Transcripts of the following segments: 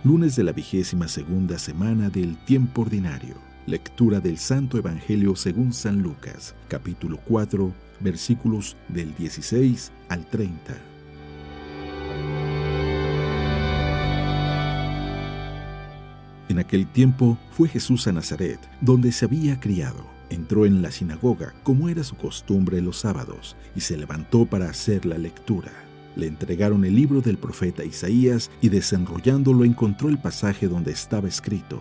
Lunes de la 22ª semana del tiempo ordinario. Lectura del Santo Evangelio según San Lucas, capítulo 4, versículos del 16 al 30. En aquel tiempo fue Jesús a Nazaret, donde se había criado. Entró en la sinagoga, como era su costumbre los sábados, y se levantó para hacer la lectura. Le entregaron el libro del profeta Isaías y desenrollándolo encontró el pasaje donde estaba escrito: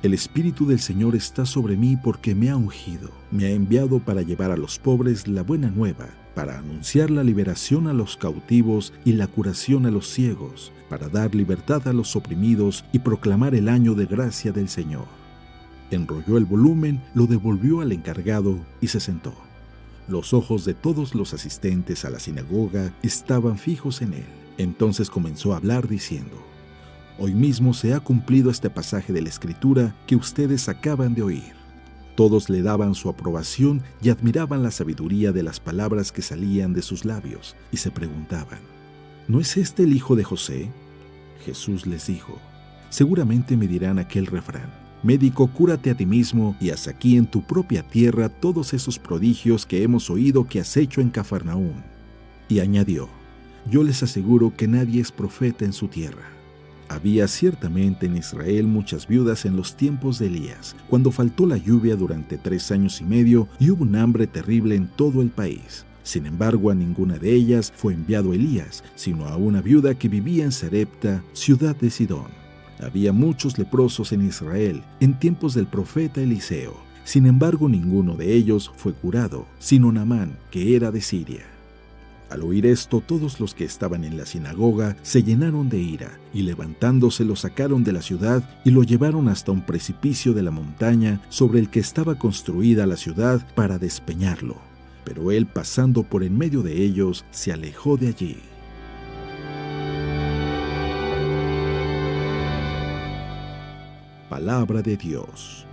El Espíritu del Señor está sobre mí porque me ha ungido, me ha enviado para llevar a los pobres la buena nueva, para anunciar la liberación a los cautivos y la curación a los ciegos, para dar libertad a los oprimidos y proclamar el año de gracia del Señor. Enrolló el volumen, lo devolvió al encargado y se sentó. Los ojos de todos los asistentes a la sinagoga estaban fijos en él. Entonces comenzó a hablar diciendo: Hoy mismo se ha cumplido este pasaje de la Escritura que ustedes acaban de oír. Todos le daban su aprobación y admiraban la sabiduría de las palabras que salían de sus labios, y se preguntaban: ¿No es este el hijo de José? Jesús les dijo: Seguramente me dirán aquel refrán: Médico, cúrate a ti mismo y haz aquí en tu propia tierra todos esos prodigios que hemos oído que has hecho en Cafarnaúm. Y añadió: Yo les aseguro que nadie es profeta en su tierra. Había ciertamente en Israel muchas viudas en los tiempos de Elías, cuando faltó la lluvia durante 3 años y medio y hubo un hambre terrible en todo el país. Sin embargo, a ninguna de ellas fue enviado Elías, sino a una viuda que vivía en Sarepta, ciudad de Sidón. Había muchos leprosos en Israel en tiempos del profeta Eliseo. Sin embargo, ninguno de ellos fue curado, sino Naamán, que era de Siria. Al oír esto, todos los que estaban en la sinagoga se llenaron de ira, y levantándose lo sacaron de la ciudad y lo llevaron hasta un precipicio de la montaña sobre el que estaba construida la ciudad para despeñarlo. Pero él, pasando por en medio de ellos, se alejó de allí. Palabra de Dios.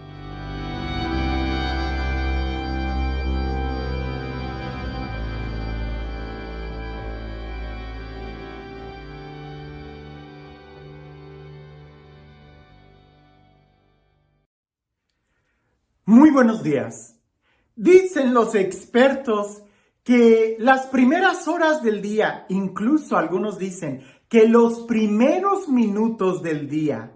Muy buenos días. Dicen los expertos que las primeras horas del día, incluso algunos dicen que los primeros minutos del día,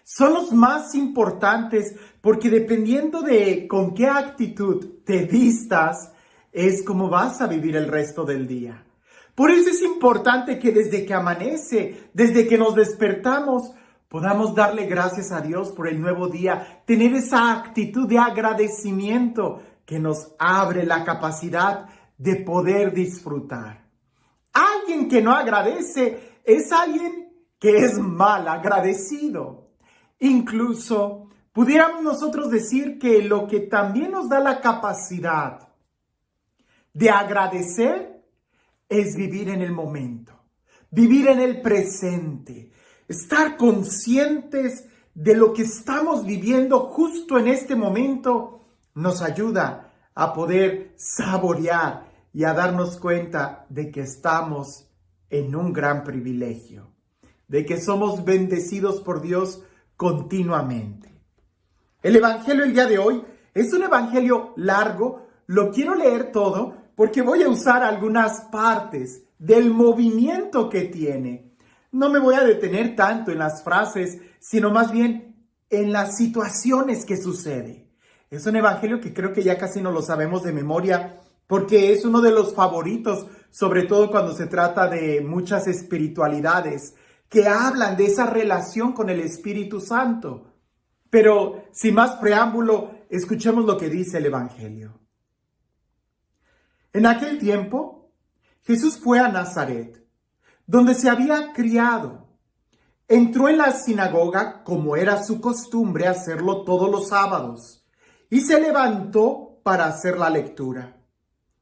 son los más importantes porque dependiendo de con qué actitud te vistas, es como vas a vivir el resto del día. Por eso es importante que desde que amanece, desde que nos despertamos, podamos darle gracias a Dios por el nuevo día, tener esa actitud de agradecimiento que nos abre la capacidad de poder disfrutar. Alguien que no agradece es alguien que es mal agradecido. Incluso pudiéramos nosotros decir que lo que también nos da la capacidad de agradecer es vivir en el momento, vivir en el presente, estar conscientes de lo que estamos viviendo justo en este momento nos ayuda a poder saborear y a darnos cuenta de que estamos en un gran privilegio, de que somos bendecidos por Dios continuamente. El evangelio el día de hoy es un evangelio largo, lo quiero leer todo porque voy a usar algunas partes del movimiento que tiene. No me voy a detener tanto en las frases, sino más bien en las situaciones que sucede. Es un evangelio que creo que ya casi no lo sabemos de memoria porque es uno de los favoritos, sobre todo cuando se trata de muchas espiritualidades que hablan de esa relación con el Espíritu Santo. Pero sin más preámbulo, escuchemos lo que dice el Evangelio. En aquel tiempo, Jesús fue a Nazaret, donde se había criado. Entró en la sinagoga, como era su costumbre hacerlo todos los sábados, y se levantó para hacer la lectura.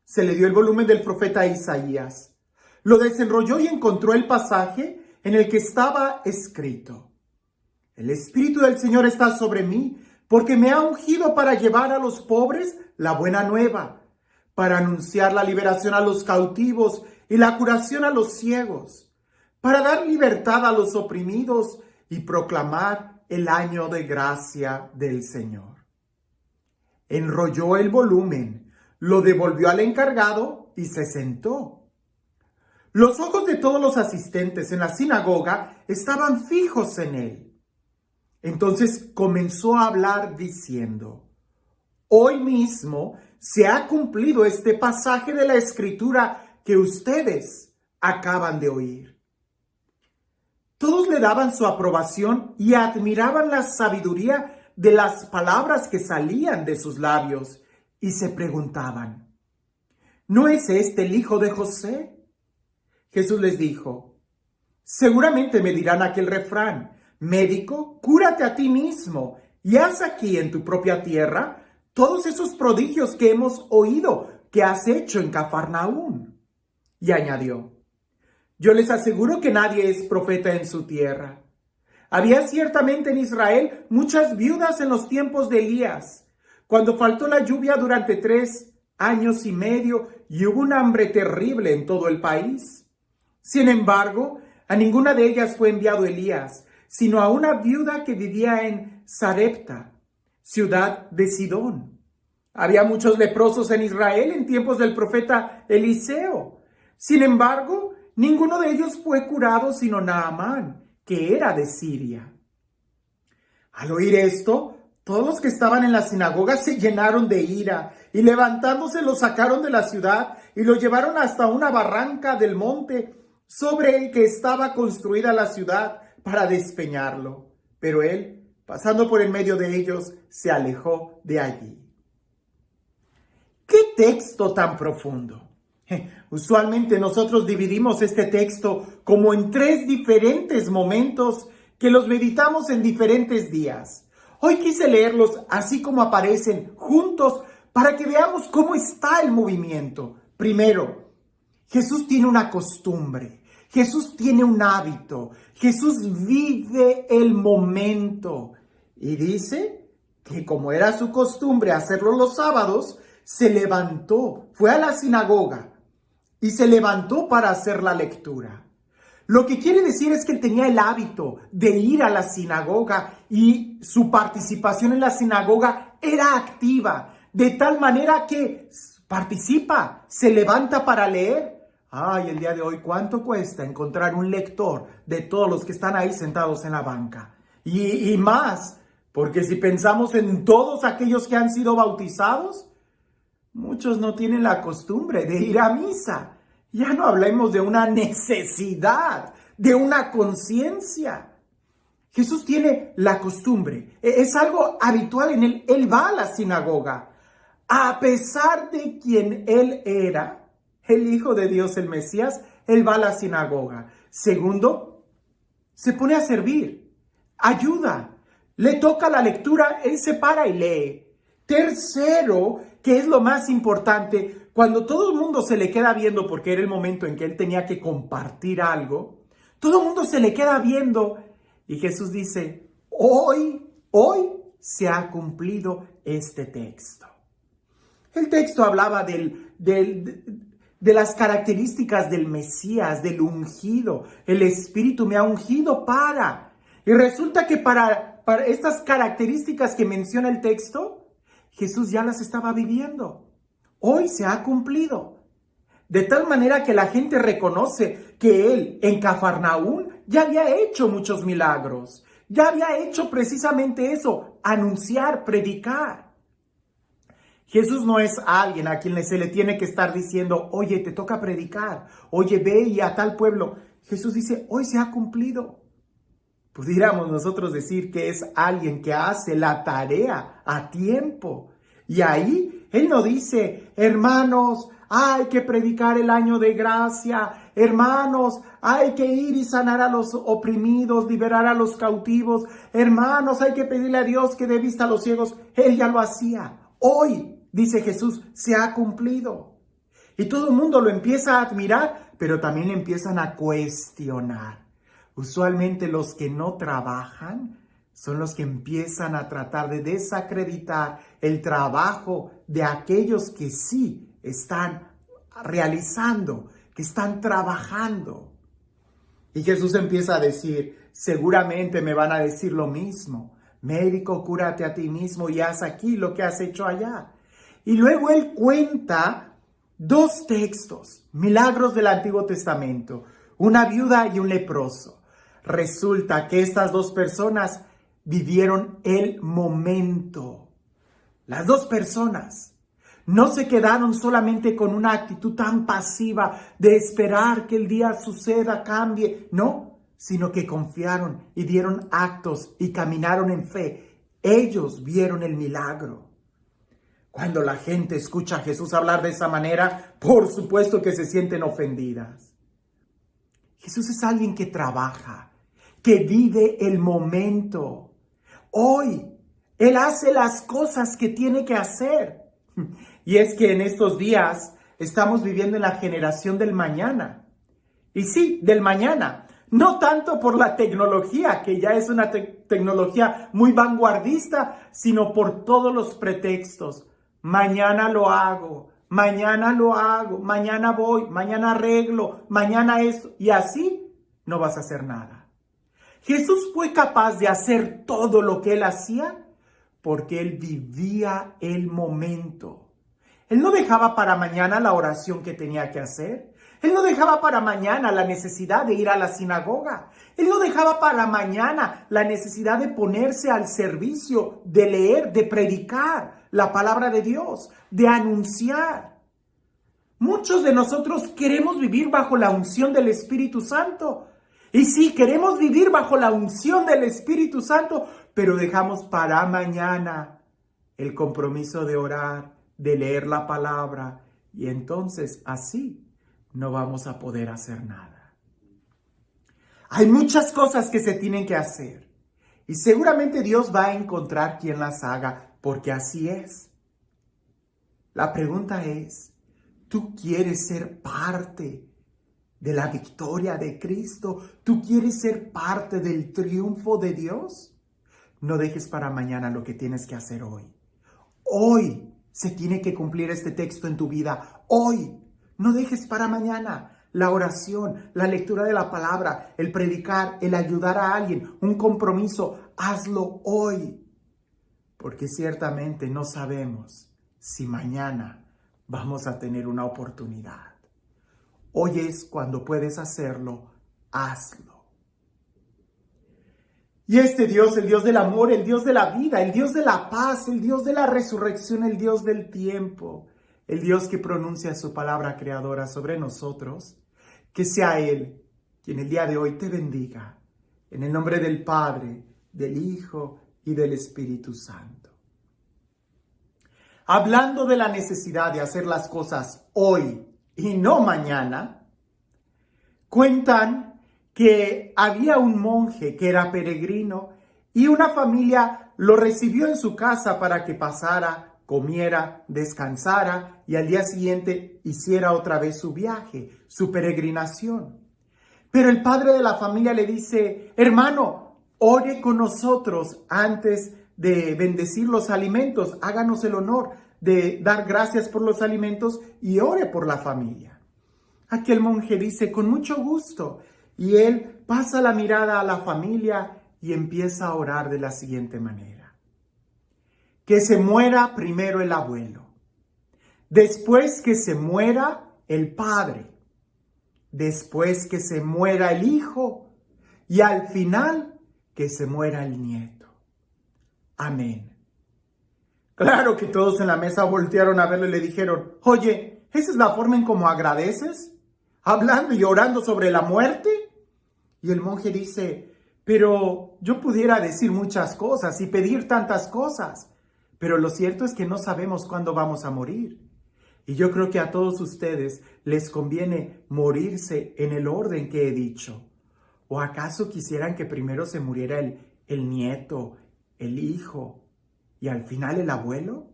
Se le dio el volumen del profeta Isaías. Lo desenrolló y encontró el pasaje en el que estaba escrito: El Espíritu del Señor está sobre mí, porque me ha ungido para llevar a los pobres la buena nueva, para anunciar la liberación a los cautivos y la curación a los ciegos, para dar libertad a los oprimidos y proclamar el año de gracia del Señor. Enrolló el volumen, lo devolvió al encargado y se sentó. Los ojos de todos los asistentes en la sinagoga estaban fijos en él. Entonces comenzó a hablar diciendo: hoy mismo se ha cumplido este pasaje de la Escritura que ustedes acaban de oír. Todos le daban su aprobación y admiraban la sabiduría de las palabras que salían de sus labios y se preguntaban: ¿no es este el hijo de José? Jesús les dijo: seguramente me dirán aquel refrán: médico, cúrate a ti mismo y haz aquí en tu propia tierra todos esos prodigios que hemos oído que has hecho en Cafarnaúm. Y añadió: yo les aseguro que nadie es profeta en su tierra. Había ciertamente en Israel muchas viudas en los tiempos de Elías, cuando faltó la lluvia durante 3 años y medio y hubo un hambre terrible en todo el país. Sin embargo, a ninguna de ellas fue enviado Elías, sino a una viuda que vivía en Sarepta, ciudad de Sidón. Había muchos leprosos en Israel en tiempos del profeta Eliseo. Sin embargo, ninguno de ellos fue curado sino Naamán, que era de Siria. Al oír esto, todos los que estaban en la sinagoga se llenaron de ira y levantándose lo sacaron de la ciudad y lo llevaron hasta una barranca del monte sobre el que estaba construida la ciudad para despeñarlo. Pero él, pasando por en medio de ellos, se alejó de allí. ¡Qué texto tan profundo! Usualmente nosotros dividimos este texto como en 3 diferentes momentos que los meditamos en diferentes días. Hoy quise leerlos así como aparecen juntos para que veamos cómo está el movimiento. Primero, Jesús tiene una costumbre, Jesús tiene un hábito, Jesús vive el momento y dice que como era su costumbre hacerlo los sábados, se levantó, fue a la sinagoga y se levantó para hacer la lectura. Lo que quiere decir es que él tenía el hábito de ir a la sinagoga y su participación en la sinagoga era activa, de tal manera que participa, se levanta para leer. Ay, el día de hoy, ¿cuánto cuesta encontrar un lector de todos los que están ahí sentados en la banca? Y más, porque si pensamos en todos aquellos que han sido bautizados, muchos no tienen la costumbre de ir a misa. Ya no hablemos de una necesidad, de una conciencia. Jesús tiene la costumbre, es algo habitual en él. Él va a la sinagoga, a pesar de quien él era, el Hijo de Dios, el Mesías. Él va a la sinagoga. Segundo, se pone a servir, ayuda, le toca la lectura, él se para y lee. Tercero, que es lo más importante, cuando todo el mundo se le queda viendo, porque era el momento en que él tenía que compartir algo, todo el mundo se le queda viendo y Jesús dice: hoy se ha cumplido este texto. El texto hablaba de las características del Mesías, del ungido. El Espíritu me ha ungido para. Y resulta que para estas características que menciona el texto, Jesús ya las estaba viviendo. Hoy se ha cumplido. De tal manera que la gente reconoce que él en Cafarnaúm ya había hecho muchos milagros. Ya había hecho precisamente eso, anunciar, predicar. Jesús no es alguien a quien se le tiene que estar diciendo: oye, te toca predicar, oye, ve y a tal pueblo. Jesús dice: hoy se ha cumplido. Pudiéramos nosotros decir que es alguien que hace la tarea a tiempo. Y ahí él no dice: hermanos, hay que predicar el año de gracia. Hermanos, hay que ir y sanar a los oprimidos, liberar a los cautivos. Hermanos, hay que pedirle a Dios que dé vista a los ciegos. Él ya lo hacía. Hoy, dice Jesús, se ha cumplido. Y todo el mundo lo empieza a admirar, pero también le empiezan a cuestionar. Usualmente los que no trabajan son los que empiezan a tratar de desacreditar el trabajo de aquellos que sí están realizando, que están trabajando. Y Jesús empieza a decir: seguramente me van a decir lo mismo. Médico, cúrate a ti mismo y haz aquí lo que has hecho allá. Y luego él cuenta 2 textos, milagros del Antiguo Testamento, una viuda y un leproso. Resulta que estas 2 personas vivieron el momento. Las 2 personas no se quedaron solamente con una actitud tan pasiva de esperar que el día suceda, cambie, no, sino que confiaron y dieron actos y caminaron en fe. Ellos vieron el milagro. Cuando la gente escucha a Jesús hablar de esa manera, por supuesto que se sienten ofendidas. Jesús es alguien que trabaja, que vive el momento. Hoy, Él hace las cosas que tiene que hacer. Y es que en estos días estamos viviendo en la generación del mañana. Y sí, del mañana. No tanto por la tecnología, que ya es una tecnología muy vanguardista, sino por todos los pretextos. Mañana lo hago, mañana voy, mañana arreglo, mañana esto. Y así no vas a hacer nada. Jesús fue capaz de hacer todo lo que Él hacía porque Él vivía el momento. Él no dejaba para mañana la oración que tenía que hacer. Él no dejaba para mañana la necesidad de ir a la sinagoga. Él no dejaba para mañana la necesidad de ponerse al servicio, de leer, de predicar la palabra de Dios, de anunciar. Muchos de nosotros queremos vivir bajo la unción del Espíritu Santo. Y sí, queremos vivir bajo la unción del Espíritu Santo, pero dejamos para mañana el compromiso de orar, de leer la palabra, y entonces así no vamos a poder hacer nada. Hay muchas cosas que se tienen que hacer, y seguramente Dios va a encontrar quien las haga, porque así es. La pregunta es, ¿tú quieres ser parte de la victoria de Cristo? ¿Tú quieres ser parte del triunfo de Dios? No dejes para mañana lo que tienes que hacer hoy. Hoy se tiene que cumplir este texto en tu vida. Hoy. No dejes para mañana la oración, la lectura de la palabra, el predicar, el ayudar a alguien, un compromiso. Hazlo hoy. Porque ciertamente no sabemos si mañana vamos a tener una oportunidad. Hoy es cuando puedes hacerlo, hazlo. Y este Dios, el Dios del amor, el Dios de la vida, el Dios de la paz, el Dios de la resurrección, el Dios del tiempo, el Dios que pronuncia su palabra creadora sobre nosotros, que sea Él quien el día de hoy te bendiga. En el nombre del Padre, del Hijo y del Espíritu Santo. Hablando de la necesidad de hacer las cosas hoy y no mañana, cuentan que había un monje que era peregrino y una familia lo recibió en su casa para que pasara, comiera, descansara y al día siguiente hiciera otra vez su viaje, su peregrinación. Pero el padre de la familia le dice, hermano, ore con nosotros antes de bendecir los alimentos, háganos el honor de dar gracias por los alimentos y ore por la familia. Aquel monje dice, con mucho gusto, y él pasa la mirada a la familia y empieza a orar de la siguiente manera. Que se muera primero el abuelo, después que se muera el padre, después que se muera el hijo y al final que se muera el nieto. Amén. Claro que todos en la mesa voltearon a verlo y le dijeron, oye, ¿esa es la forma en cómo agradeces? ¿Hablando y orando sobre la muerte? Y el monje dice, pero yo pudiera decir muchas cosas y pedir tantas cosas, pero lo cierto es que no sabemos cuándo vamos a morir. Y yo creo que a todos ustedes les conviene morirse en el orden que he dicho. ¿O acaso quisieran que primero se muriera el nieto, el hijo y al final el abuelo?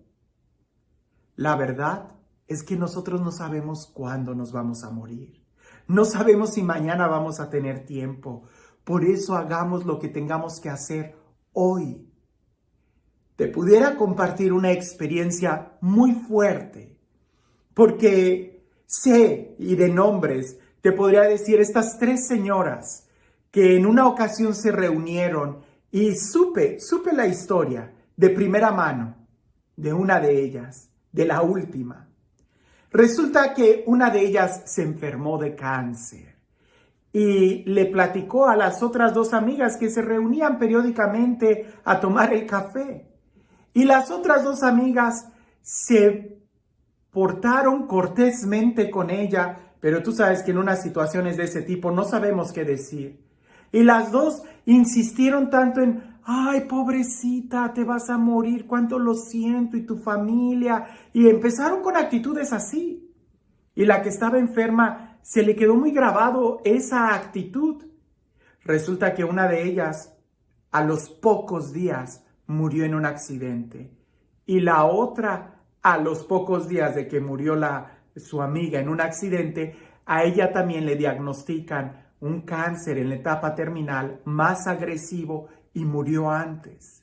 La verdad es que nosotros no sabemos cuándo nos vamos a morir. No sabemos si mañana vamos a tener tiempo. Por eso hagamos lo que tengamos que hacer hoy. Te pudiera compartir una experiencia muy fuerte, porque sé, y de nombres, te podría decir estas 3 señoras que en una ocasión se reunieron y supe la historia de primera mano de una de ellas, de la última. Resulta que una de ellas se enfermó de cáncer y le platicó a las otras dos amigas que se reunían periódicamente a tomar el café. Y las otras dos amigas se portaron cortésmente con ella, pero tú sabes que en unas situaciones de ese tipo no sabemos qué decir. Y las dos insistieron tanto en, ay, pobrecita, te vas a morir, cuánto lo siento, y tu familia. Y empezaron con actitudes así. Y la que estaba enferma se le quedó muy grabado esa actitud. Resulta que una de ellas, a los pocos días, murió en un accidente. Y la otra, a los pocos días de que murió su amiga en un accidente, a ella también le diagnostican un cáncer en la etapa terminal más agresivo y murió antes.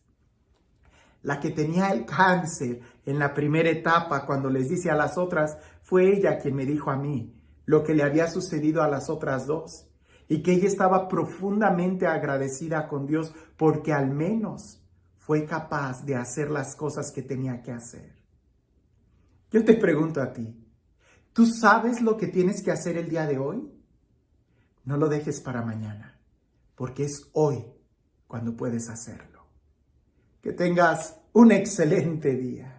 La que tenía el cáncer en la primera etapa, cuando les dice a las otras, fue ella quien me dijo a mí lo que le había sucedido a las otras dos y que ella estaba profundamente agradecida con Dios porque al menos fue capaz de hacer las cosas que tenía que hacer. Yo te pregunto a ti, ¿tú sabes lo que tienes que hacer el día de hoy? No lo dejes para mañana, porque es hoy cuando puedes hacerlo. Que tengas un excelente día.